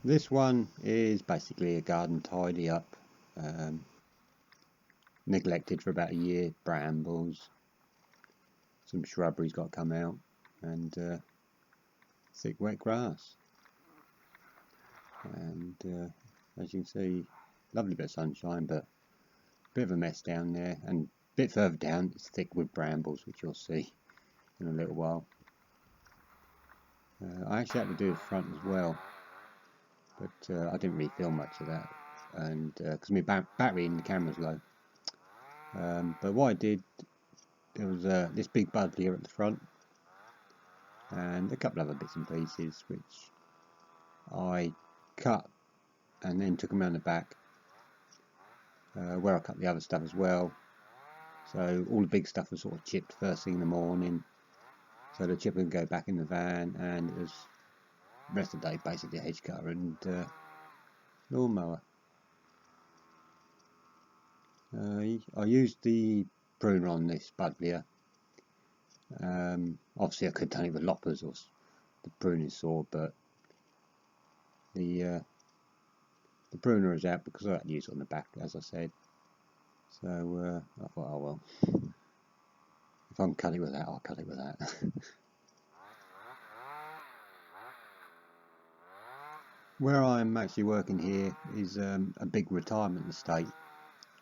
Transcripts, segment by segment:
This one is basically a garden tidy up, neglected for about a year. Brambles, some shrubbery's got to come out, and thick wet grass. And as you can see, lovely bit of sunshine, but a bit of a mess down there. And a bit further down, it's thick with brambles, which you'll see in a little while. I actually had to do the front as well, but I didn't really film much of that, and because my battery in the camera's low. But what I did, there was this big bud here at the front, and a couple other bits and pieces which I cut and then took them around the back, where I cut the other stuff as well. So all the big stuff was sort of chipped first thing in the morning, so the chipper can go back in the van, and it was the rest of the day basically a hedge cutter and lawnmower. I used the pruner on this budlier. Obviously I could have done it with loppers or the pruning saw, but the pruner is out because I had to use it on the back, as I said. So I thought, oh well, if I can cut it with that, I'll cut it with that. Where I'm actually working here is a big retirement estate,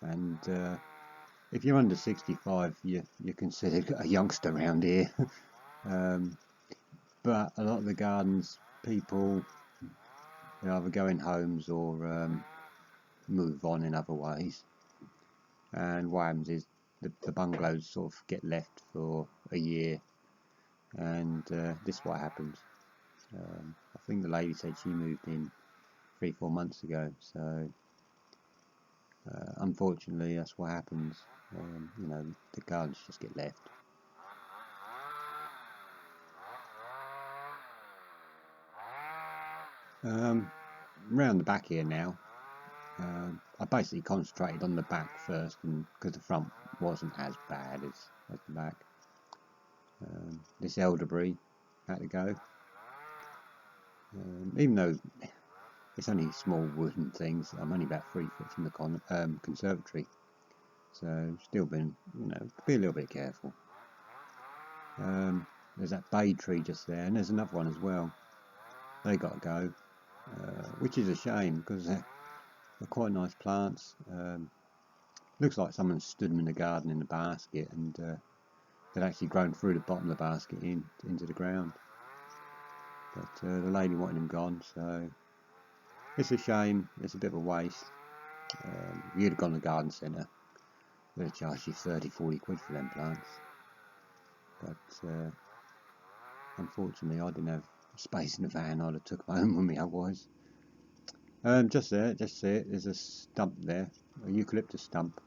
and if you're under 65, you're considered a youngster around here. But a lot of the gardens, people either go in homes or move on in other ways. And what happens is the bungalows sort of get left for a year, and this is what happens. I think the lady said she moved in 3-4 months ago, so unfortunately that's what happens. You know, the gardens just get left. Round the back here now, I basically concentrated on the back first, and because the front wasn't as bad as the back. This elderberry had to go, even though it's only small wooden things. I'm only about 3 foot from the conservatory, so still been, be a little bit careful. There's that bay tree just there, and there's another one as well. They got to go, which is a shame because they're quite nice plants. Looks like someone stood them in the garden in a basket, and they'd actually grown through the bottom of the basket into the ground. But the lady wanted them gone, so it's a shame. It's a bit of a waste. If you'd have gone to the garden centre, they'd have charged you 30-40 quid for them plants. But unfortunately I didn't have space in the van. I'd have took them home with me otherwise. Just there, just see it, there's a stump there, a eucalyptus stump.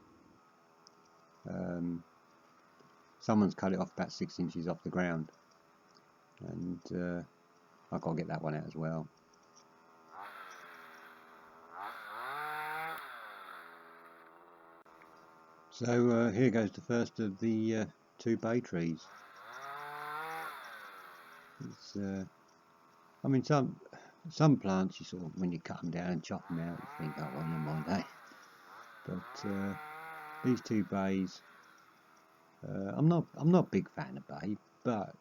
Someone's cut it off about 6 inches off the ground, and I've got to get that one out as well. So here goes the first of the 2 bay trees. It's, I mean, some plants you sort of, when you cut them down and chop them out, you think, oh well, never mind, eh? But these 2 bays, I'm not a big fan of bay, but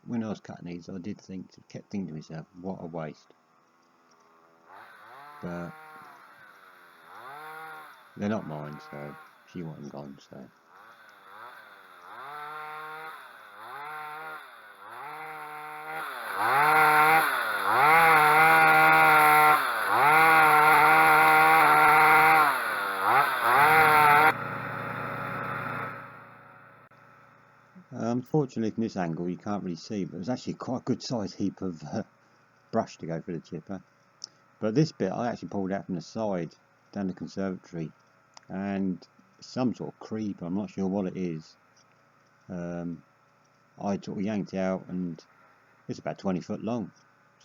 when I was cutting these, I kept thinking to myself, what a waste. But they're not mine, so she wanted them gone, so. Unfortunately from this angle you can't really see, but there's actually quite a good sized heap of brush to go through the chipper. But this bit I actually pulled out from the side down the conservatory, and some sort of creeper, I'm not sure what it is. I sort of yanked it out, and it's about 20 foot long,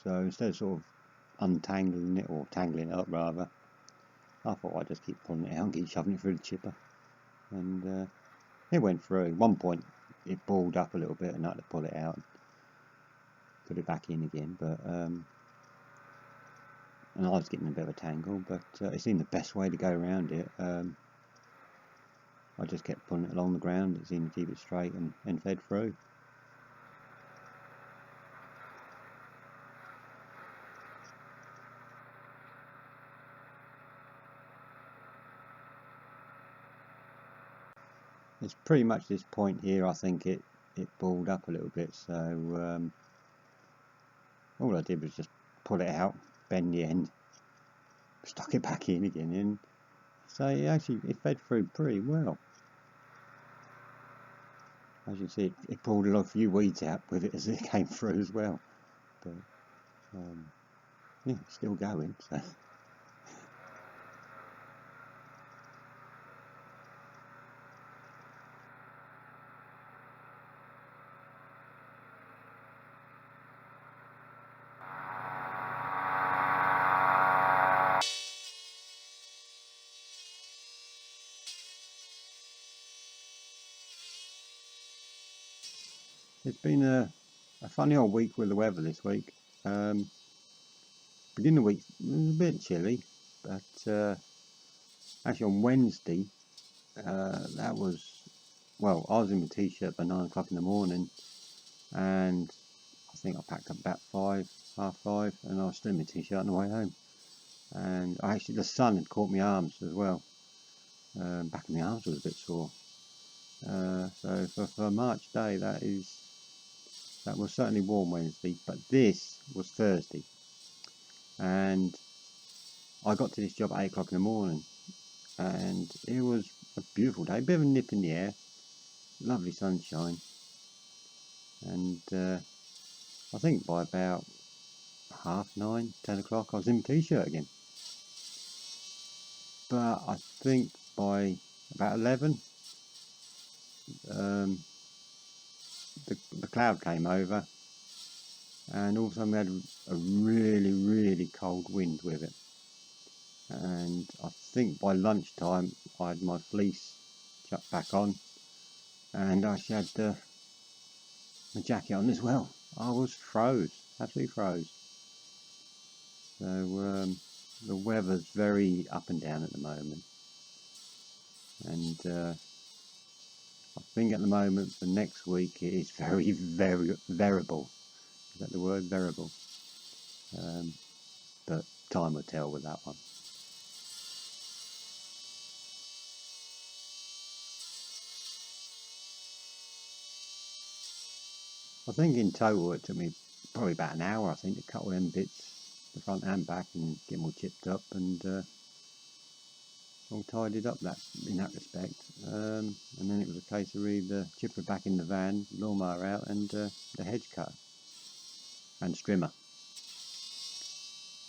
so instead of sort of untangling it, or tangling it up rather, I thought I'd just keep pulling it out and keep shoving it through the chipper, and it went through. At one point it balled up a little bit and I had to pull it out and put it back in again, but and I was getting a bit of a tangle, but it seemed the best way to go around it. I just kept pulling it along the ground. It seemed to keep it straight and fed through. It's pretty much this point here. I think it balled up a little bit, so all I did was just pull it out, bend the end, stuck it back in again, and so it fed through pretty well. As you can see, it pulled a few weeds out with it as it came through as well. But yeah, it's still going. So. It's been a funny old week with the weather this week. Beginning of the week it was a bit chilly, but actually on Wednesday, that was, well, I was in my t-shirt by 9 o'clock in the morning, and I think I packed up about 5:30, and I was still in my t-shirt on the way home. And actually the sun had caught my arms as well. Back of my arms was a bit sore. So for a March day, that was certainly warm Wednesday, but this was Thursday, and I got to this job at 8 o'clock in the morning, and it was a beautiful day, a bit of a nip in the air, lovely sunshine, and I think by about 9:30, 10 o'clock I was in my t-shirt again. But I think by about 11, the cloud came over, and all of a sudden we had a really, really cold wind with it. And I think by lunchtime I had my fleece chucked back on, and I actually had my jacket on as well. I was absolutely froze. So the weather's very up and down at the moment, and I think at the moment for next week it is very, very variable. Is that the word, variable? But time will tell with that one. I think in total it took me probably about an hour, I think, to cut all them bits, the front and back, and get them all chipped up and all tidied up in that respect. And then it was a case of either chipper back in the van, lawnmower out, and the hedge cut and strimmer.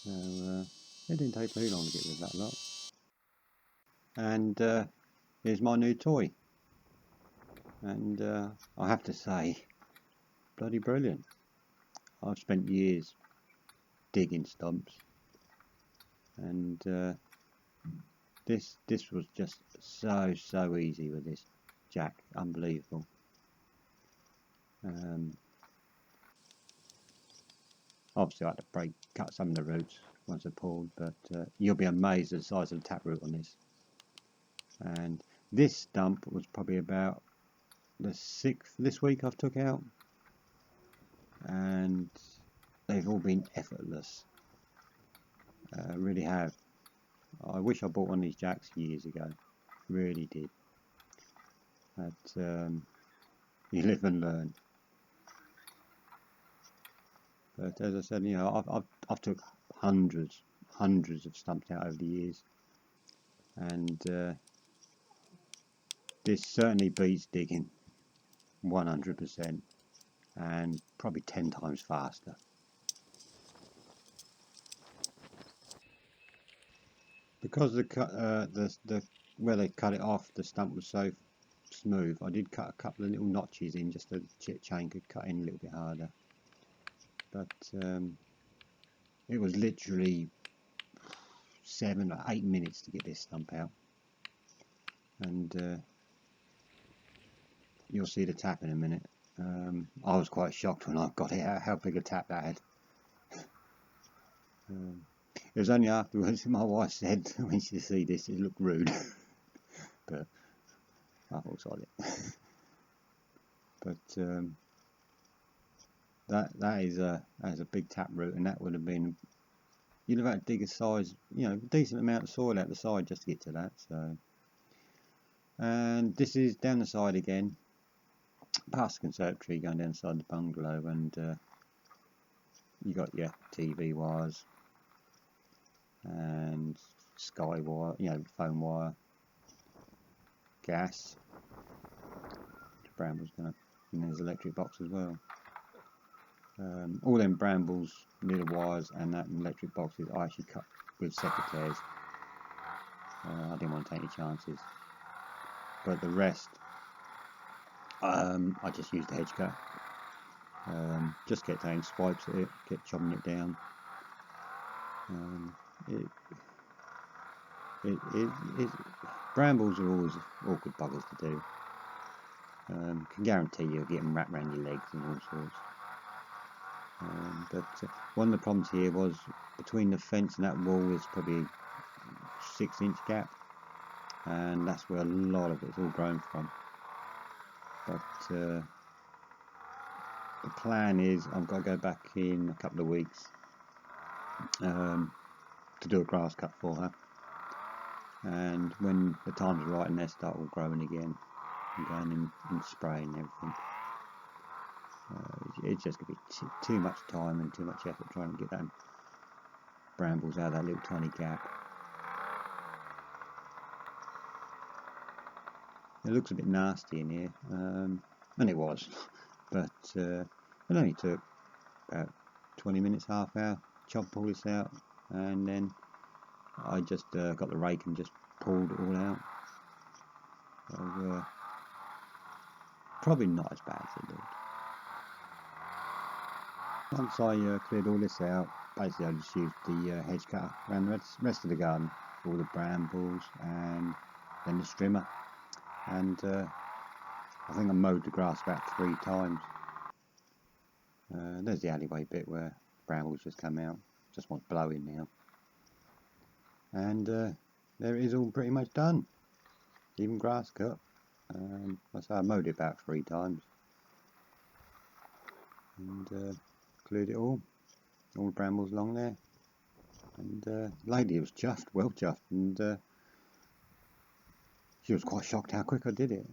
So it didn't take too long to get rid of that lot. And here's my new toy. And I have to say, bloody brilliant. I've spent years digging stumps, and this was just so easy with this jack, unbelievable. Obviously I had to cut some of the roots once I pulled, but you'll be amazed at the size of the taproot on this. And this stump was probably about the 6th this week I've took out, and they've all been effortless. Really have. I wish I bought one of these jacks years ago. Really did. But you live and learn. But as I said, you know, I've took hundreds of stumps out over the years, and this certainly beats digging 100%, and probably 10 times faster. Because the where they cut it off, the stump was so smooth. I did cut a couple of little notches in just so the chip chain could cut in a little bit harder. But it was literally 7 or 8 minutes to get this stump out, and you'll see the tap in a minute. I was quite shocked when I got it out how big a tap that had. It was only afterwards my wife said when she see this it looked rude, but I thought solid. But that is a big tap root, and that would have been, you'd have had to dig a size, decent amount of soil out the side just to get to that. So, and this is down the side again, past the conservatory, going down the side of the bungalow, and you got your TV wires and sky wire, phone wire, gas. Bramble's gonna, and there's electric box as well. All them brambles, little wires, and that electric boxes I actually cut with secateurs. I didn't want to take any chances, but the rest I just used the hedge cut. Just kept taking swipes at it, kept chopping it down. Brambles are always awkward buggers to do. Can guarantee you'll get them wrapped around your legs and all sorts. But one of the problems here was between the fence and that wall is probably a 6-inch gap, and that's where a lot of it's all grown from. But the plan is I've got to go back in a couple of weeks to do a grass cut for her, and when the time's right and they start all growing again, I'm going in and spraying everything. It's just going to be too much time and too much effort trying to get that brambles out of that little tiny gap. It looks a bit nasty in here, and it was, but it only took about 20 minutes, half hour, chop all this out, and then I just got the rake and just pulled it all out. So, probably not as bad as it looked. Once I cleared all this out, basically I just used the hedge cutter around the rest of the garden, all the brambles and then the strimmer, and I think I mowed the grass about 3 times. There's the alleyway bit where brambles just come out, just wants blowing now, and there it is, all pretty much done, even grass cut. I say I mowed it about 3 times and cleared it all the brambles along there, and the lady was chuffed, well chuffed, and she was quite shocked how quick I did it.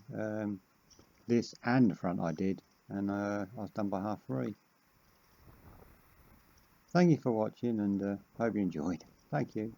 This and the front I did, and I was done by 3:30. Thank you for watching, and hope you enjoyed. Thank you.